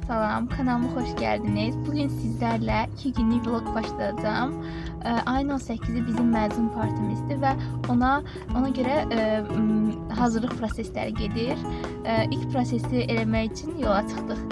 Salam, kanalıma xoş gəldiniz. Bugün sizlərlə 2 günlük vlog başlayacağım. Ayın 18-i bizim məzun partimizdir və ona görə hazırlıq prosesləri gedir. İlk prosesi eləmək üçün yola çıxdıq.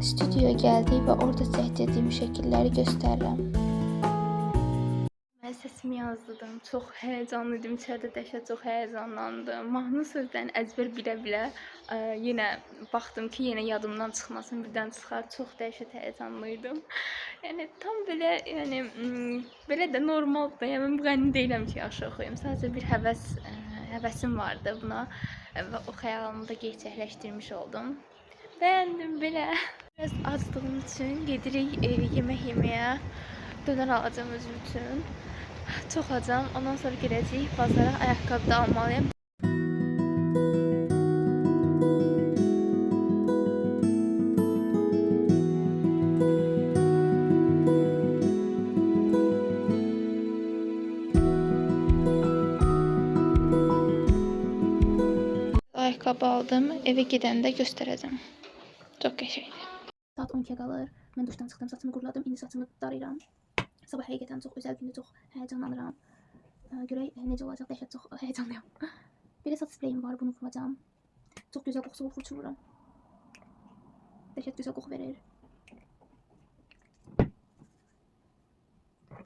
Stüdyoya gəldik və orada çəkdiyim şəkilləri göstərirəm. Mən səsimi yazdım. Çox həyecanlıydım. İçəridə dəhşət çox həyecanlandım. Mahnı sözlərini əzbər bilə-bilə yenə baxdım ki, yenə yadımdan çıxmasın, birdən çıxar. Çox dəhşət həyecanlıydım. Yəni tam belə, belə də normaldır. Yəni mən müğənni deyiləm ki, yaxşı oxuyum. Sadəcə bir həvəsim vardı buna və o xəyalımı da gerçəkləşdirmiş oldum. Bəyəndim belə. Biraz acdığım üçün gedirik yemək yeməyə. Dönər alacağım özüm üçün. Çox acam. Ondan sonra gedəcəyik bazara, ayaqqabı da almalıyım. Ayaqqabı aldım. Evə gedəndə göstərəcəm. Çox qəşəngdir. Saat 12'ye qalır. Mən duşdan çıxdım, saçımı quruladım. İndi saçımı darayıram. Sabah həqiqətən çox özəl gündə çox həyəcanlanıram. Görək necə olacaq, dəhşət çox həyəcanlıyam. Belə saç spreyim var, bunu vuracağım. Çox gözəl qoxusu fırçılıram. Dəhşət gözəl qoxu verir.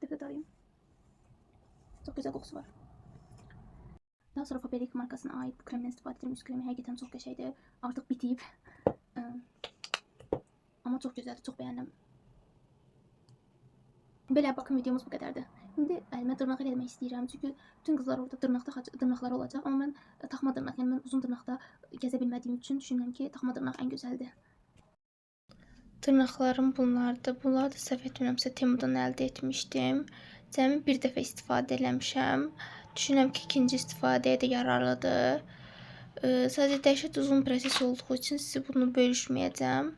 Dəfə darayım. Çox gözəl qoxusu var. Daha sonra Faberlic markasına ait bu kremdən istifadə edirəm. Üst kremi həqiqətən çox qəşəngdir. Artıq bitib. Amma çox gözəldir, çox bəyəndim. Belə bakım videomuz bu qədərdir. İndi əlimə dırnaq eləmək istəyirəm. Çünki bütün qızlar orada dırnaqları olacaq. Amma mən taxma dırnaq, yəni mən uzun dırnaqda gəzə bilmədiyim üçün düşünürəm ki, taxma dırnaq ən gözəldir. Dırnaqlarım bunlardır. Bunları da səhv etmirəmsə Temudan əldə etmişdim. Cəmi bir dəfə istifadə eləmişəm. Düşünürəm ki, ikinci istifadəyə də yararlıdır. Sadəcə dəhşət uzun proses olduğu üçün sizi bunu bölüşməyəcəm.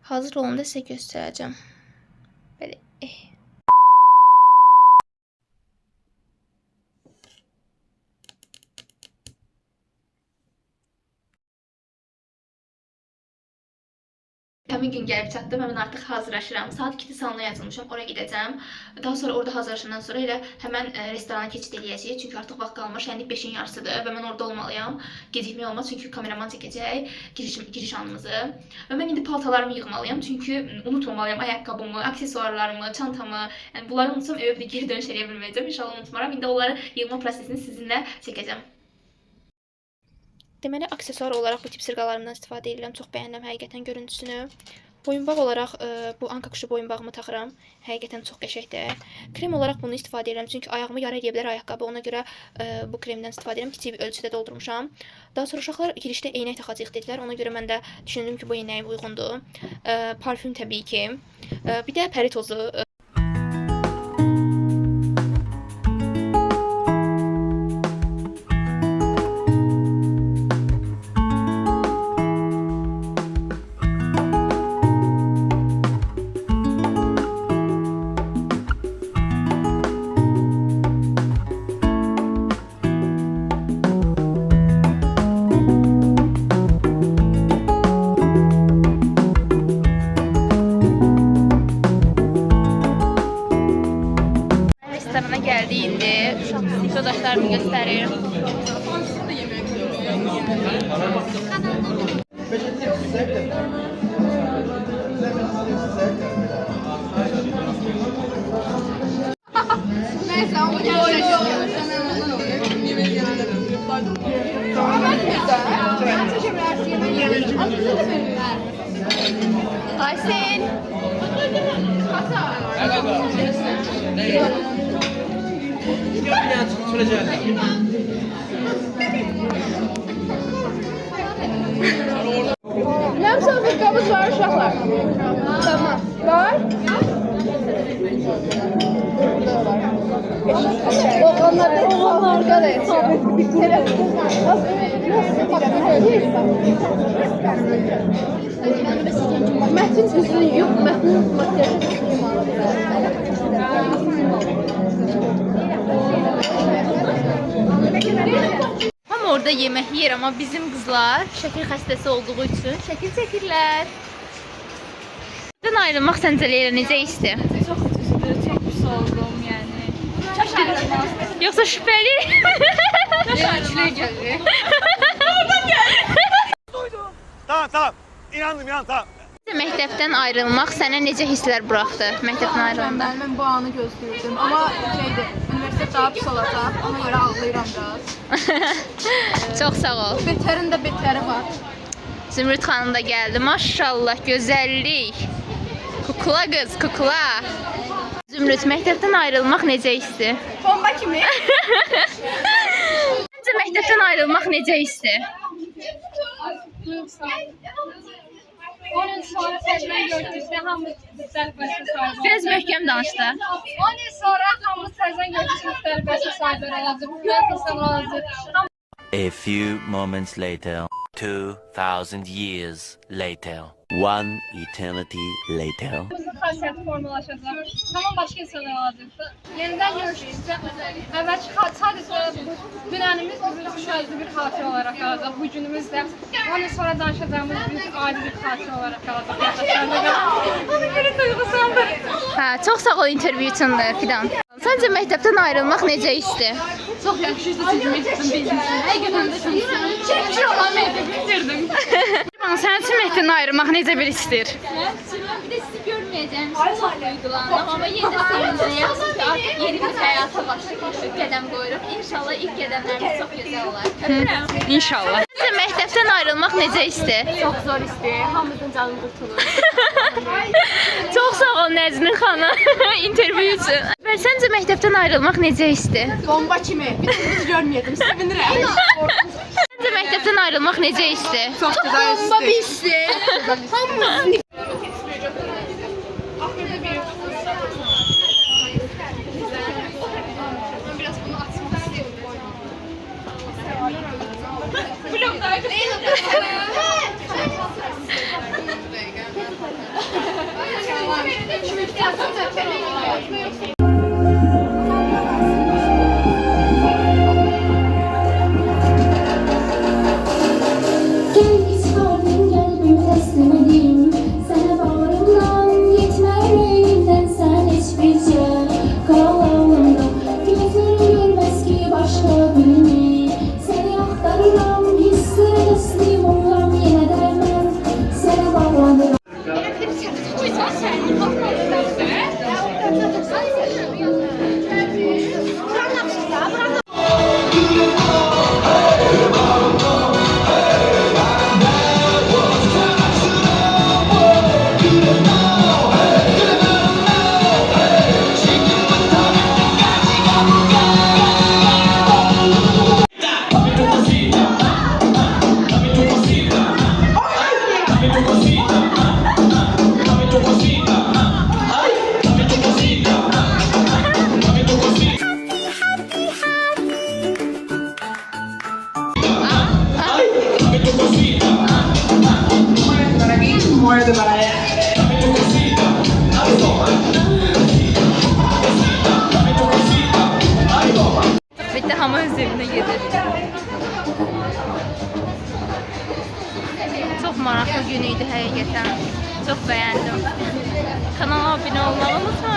Hazır olanda sizə göstərəcəm. Belə. Həmin gün gəlib çatdım, mən artıq hazırlaşıram. Saat 2-də salona yazılmışam, oraya gedəcəm. Daha sonra orada hazırlaşandan sonra elə həmən restorana keçid eləyəcəyik. Çünki artıq vaxt qalmır, şənlik 5-in yarısıdır və mən orada olmalıyam. Gecikmək olmaz, çünki kameraman çəkəcək giriş anımızı. Və mən indi paltalarımı yığmalıyam, çünki unutmamalıyam ayaqqabımı, aksesuarlarımı, çantamı. Yəni bunları unutsam evə bir geri dönüş eləyə bilməyəcəm. İnşallah unutmaram. İndi onları yığma prosesini sizinlə çəkəcəm. Deməli, aksesuar olaraq bu tip sırğalarımdan istifadə edirəm. Çox bəyənirəm həqiqətən görüntüsünü. Boyunbağ olaraq bu anka quşu boyunbağımı taxıram. Həqiqətən çox qəşəngdir. Krem olaraq bunu istifadə edirəm. Çünki ayağımı yara edə bilər ayaqqabı. Ona görə bu kremdən istifadə edirəm. Kiçik bir ölçüdə doldurmuşam. Daha sonra uşaqlar girişdə eynək taxacağıq dedilər. Ona görə mən də düşündüm ki, bu eynəyim uyğundur. Parfüm təbii ki. Bir də pəri tozu. Restorana gəldiğinde yoldaşlarımı göstərir. Neyse ama Aysen. Nem salatamız var uşaqlar. Tamam. Var. Burada var. Oğlanlarda da yaşıyor. Metin üzünü yok. Metin makyajı Tam orada yemək yer, amma bizim qızlar şəkil xəstəsi olduğu üçün şəkil çəkirlər. Buradan ayrılmaq səncə Leyla necə hisdir? Çok üzüldüm, çok pis oldum yani. Çok ayrılmaz. Yoxsa şübhəli? Yaşlı geldi. Tamam. İnandım tamam. Məktəbdən ayrılmaq sənə necə hisslər buraxdı? Məktəbdən ayrılanda. Ben bu anı gözlüyordum ama üniversite daha pis olacak. Ona göre ağlayıram biraz. Çox sağ ol. Beterin de beteri var. Zümrüt xanım da gəldi. Maşallah, gözəllik. Kukla qız, kukla. Zümrüt, məktəbdən ayrılmaq necə hissdir? Bomba kimi. Səncə məktəbdən ayrılmaq necə hissdir? 10 yıl sonra tezden gördüğümüzde hamı müxtəlif bəsə sahib olacaq. Biraz möhkəm danış da. 10 yıl sonra hamı tezden gördüğümüzde müxtəlif bəsə sahibləri olacaq. Müxtəlif insanlar olacaq. A few moments later, 2,000 years later, one eternity later. Hamımızın xasiyyəti formalaşacaq. Tamam başqa insanlar olacaq. Yenidən görüşdükcə əvvəlki sadəcə bu günənimiz bizim üçün özlü bir xatirə olaraq qalacaq. Bu günümüz də 10 il sonra danışacağımız bir ayrı bir xatirə olaraq qalacaq. Ona görə duyğusaldır. Hə, çox sağ ol intervyu üçün də Fidan. Səncə məktəbdən ayrılmaq necə hissdir? Çox yaxşı işdə çünki məktəbdən bezmişəm. Həqiqətən də çox çəkir olan məktəbi bitirdim. Sənin üçün məktəbdən ayrılmaq necə bir hissdir? Bir de sizi görmeyeceğim. Çok duygulandım ama yine de sevinçliyim. Çünkü artık yeni bir hayata başlayıp qədəm qoyuruq. İnşallah ilk qədəmlərimiz çox gözəl olar. Öpürəm. İnşallah. Səncə məktəbdən ayrılmaq necə hissdir? Çox zor işdir. Hamımızın canı qurtulur. Çox sağ ol Nəzmin xanım intervyu üçün. Və səncə məktəbdən ayrılmaq necə hissdir? Bomba kimi. Biz görmeyedim. Sevinirəm. Səncə məktəbdən ayrılmaq necə hissdir? Çok güzel Bomba bir hissdir. Gel ispardım gel bir teslim edeyim. Sana bağrımdan yetmer yüreğimden sen hiçbir şey kalanımda. Gözlerim görmez ki başka birini. Seni aktarıram hislere teslim oluram yine de ben sana bağlanırım. Bitti, hamı öz evinə gedir. Çox maraqlı gün idi həqiqətən. Çox bəyəndim. Kanala abunə olmağı unutmayın.